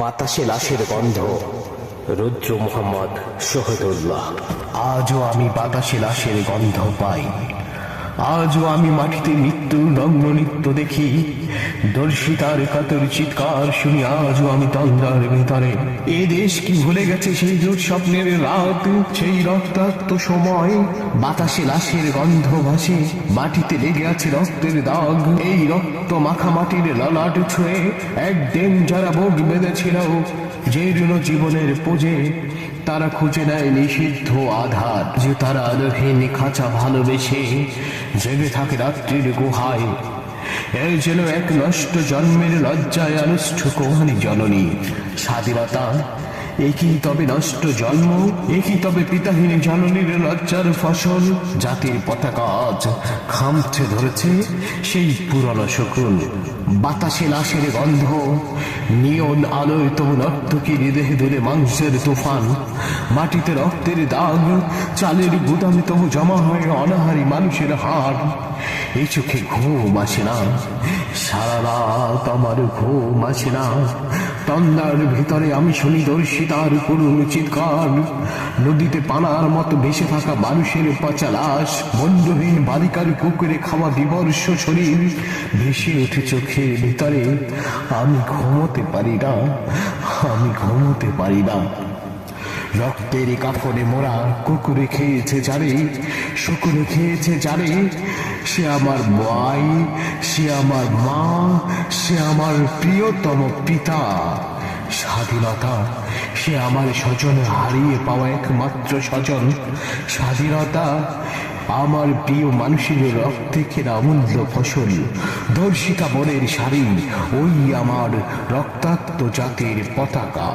বাতাসে লাশের গন্ধ। রুদ্র মোহাম্মদ শহীদুল্লাহ। আজও আমি বাতাসে লাশের গন্ধ পাই, আজও আমি মাটিতে মৃত্যুর নগ্ন নৃত্য দেখি, দর্শিতার কাতর চিৎকার শুনি আজও আমি তন্দ্রার ভিতরে। এ দেশ কি ভুলে গেছে সেই দুঃস্বপ্নের রাত, সেই রক্তাক্ত সময়? বাতাসে লাশের গন্ধ ভাসে, মাটিতে লেগে আছে রক্তের দাগ। এই রক্ত মাখা মাটির ললাট ছুঁয়ে একদিন যারা বুক বেঁধেছিল জীর্ণ জীবনের পোজে, তারা খুঁজে নেয় নিষিদ্ধ আধার। যে তারা আলোহীন খাঁচা ভালোবেসে জেগে থাকে রাত্রির গুহায়। এর যেন এক নষ্ট জন্মের লজ্জায় আনুষ্ঠ কোহানি জননী। স্বাধীনতা একই তবে নষ্ট জন্ম, একই তবে পিতাহীন জননীর লজ্জার ফসল। জাতির পতাকা আজ খামছে ধরেছে সেই পুরনো শকুন। বাতাসে লাশের গন্ধ, নিয়ন আলোয় তবু নর্তকীর দেহে দূরে মাংসের তুফান। মাটিতে রক্তের দাগ, চালের গুদামে তবু জমা হয় অনাহারী মানুষের হাড়। এই চোখে ঘুম আসে না, সারা রাত আমার ঘুম আসে না। তন্দ্রার ভিতরে আমি শুনি দর্শিতার করুণ চিৎকার। নদীতে পানার মতো ভেসে থাকা মানুষের পচা লাশ, বন্ধুহীন বালিকার কুকুরে খাওয়া বিবর্ষ শরীর ভেসে ওঠে চোখের ভিতরে। আমি ঘুমোতে পারি না, আমি ঘুমোতে পারি না। রক্তের কাফনে মোরা কুকুরে খেয়েছে যারে, শুকুরে খেয়েছে যারে। সে আমার ভাই, সে আমার মা, সে আমার প্রিয়তম পিতা। স্বাধীনতা সে আমার স্বজন, হারিয়ে পাওয়া একমাত্র স্বজন। স্বাধীনতা আমার প্রিয় মানুষের রক্তে কেনা অমূল্য ফসল। ধর্ষিতা বনের শাড়ি, ওই আমার রক্তাক্ত জাতির পতাকা।